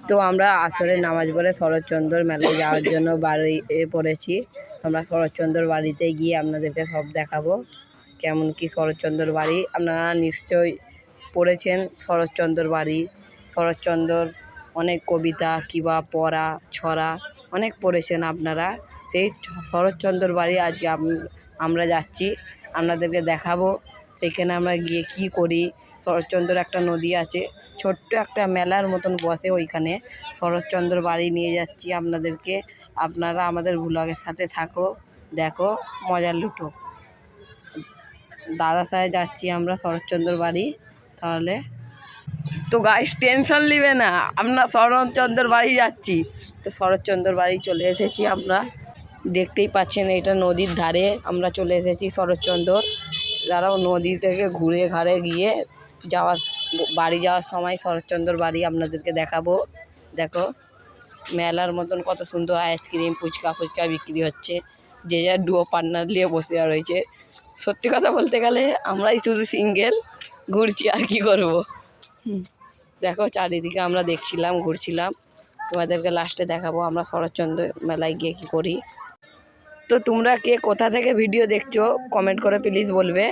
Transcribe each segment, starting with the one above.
তো আমরা আসরের নামাজ পড়ে শরৎচন্দ্র মেলায় যাওয়ার জন্য বাড়ি পড়েছি। আমরা শরৎচন্দ্র বাড়িতে গিয়ে আপনাদেরকে সব দেখাবো কেমন কি শরৎচন্দ্র বাড়ি। আপনারা নিশ্চয়ই পড়েছেন শরৎচন্দ্র বাড়ি, শরৎচন্দ্রর অনেক কবিতা কিংবা পড়া ছড়া অনেক পড়েছেন আপনারা। সেই শরৎচন্দ্র বাড়ি আজকে আমরা যাচ্ছি, আপনাদেরকে দেখাবো সেইখানে আমরা গিয়ে কি করি। শরৎচন্দ্র একটা নদী আছে, ছোট্ট একটা মেলার মতন বসে, ওইখানে শরৎচন্দ্র বাড়ি নিয়ে যাচ্ছি আপনাদেরকে। আপনারা আমাদের ব্লগের সাথে থাকো, দেখো, মজার লুটো। দাদা সাহেব যাচ্ছি আমরা শরৎচন্দ্র বাড়ি। তাহলে তো গাইস টেনশন নিবে না, আমরা শরৎচন্দ্র বাড়ি যাচ্ছি। তো শরৎচন্দ্র বাড়ি চলে এসেছি আমরা, দেখতেই পাচ্ছেন এটা নদীর ধারে আমরা চলে এসেছি শরৎচন্দ্র। যারাও নদী থেকে ঘুরে ঘাড়ে গিয়ে বাড়ি যাওয়ার সময় শরৎচন্দ্র বাড়ি আপনাদেরকে দেখাবো। দেখো মেলার মতন কত সুন্দর আইসক্রিম ফুচকা বিক্রি হচ্ছে, যে যার ডুয়ো পার্টনার নিয়ে বসে রয়েছে। সত্যি কথা বলতে গেলে আমরাই শুধু সিঙ্গেল ঘুরছি, আর কি করব। দেখো চারিদিকে আমরা দেখছিলাম, ঘুরছিলাম, তোমাদেরকে লাস্টে দেখাবো আমরা শরৎচন্দ্র মেলায় গিয়ে কি করি। তো তোমরা কে কোথা থেকে ভিডিও দেখছো কমেন্ট করে প্লিজ বলবে,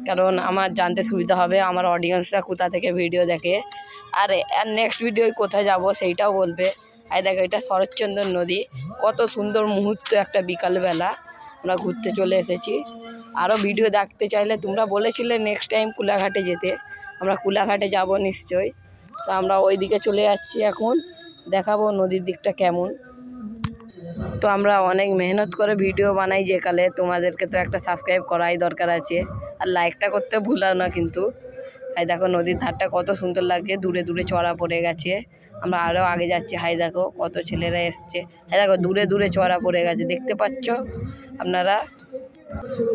কারণ আমার জানতে সুবিধা হবে আমার অডিয়েন্সরা কোথা থেকে ভিডিও দেখে। আর নেক্সট ভিডিও কোথায় যাব সেইটাও বলবে। আর দেখো এটা শরৎচন্দ্র নদী, কত সুন্দর মুহূর্ত একটা বিকালবেলা আমরা ঘুরতে চলে এসেছি। আরও ভিডিও দেখতে চাইলে তোমরা বলেছিলে নেক্সট টাইম কুলাঘাটে যেতে, আমরা কুলাঘাটে যাব নিশ্চয়ই। তো আমরা ওই দিকে চলে যাচ্ছি এখন, দেখাবো নদীর দিকটা কেমন। তো আমরা অনেক মেহনত করে ভিডিও বানাই, যে কালে তোমাদেরকে তো একটা সাবস্ক্রাইব করাই দরকার আছে, আর লাইকটা করতে ভুলাও না কিন্তু। হাই দেখো নদীর ধারটা কত সুন্দর লাগে, দূরে দূরে চড়া পড়ে গেছে। আমরা আরও আগে যাচ্ছি, হাই দেখো কত ছেলেরা এসছে, হাই দেখো দূরে দূরে চড়া পড়ে গেছে, দেখতে পাচ্ছ আপনারা।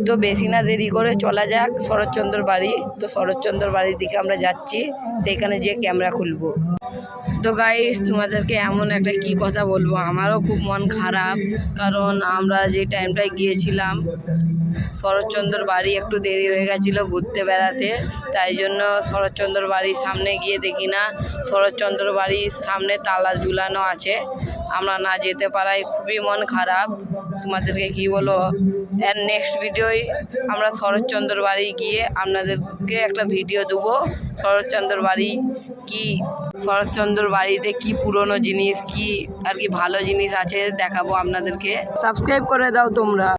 তো বেশি না দেরি করে চলা যাক শরৎচন্দ্র বাড়ি। তো শরৎচন্দ্র বাড়ির দিকে আমরা যাচ্ছি, সেইখানে যে ক্যামেরা খুলবো। তো গাইস তোমাদেরকে এমন একটা কি কথা বলবো, আমারও খুব মন খারাপ, কারণ আমরা যে টাইমটায় গিয়েছিলাম শরৎচন্দ্র বাড়ি একটু দেরি হয়ে গেছিলো ঘুরতে বেড়াতে, তাই জন্য শরৎচন্দ্র বাড়ির সামনে গিয়ে দেখি না শরৎচন্দ্র বাড়ির সামনে তালা ঝুলানো আছে। আমরা না যেতে পারায় খুবই মন খারাপ। তোমাদেরকে কি বলো, এর নেক্সট ভিডিওয় আমরা শরৎচন্দ্র বাড়ি গিয়ে আপনাদেরকে একটা ভিডিও দেবো শরৎচন্দ্র বাড়ি কি, শরৎচন্দ্র বাড়িতে কি পুরনো জিনিস কি আর কি ভালো জিনিস আছে দেখাবো আপনাদেরকে। সাবস্ক্রাইব করে দাও তোমরা।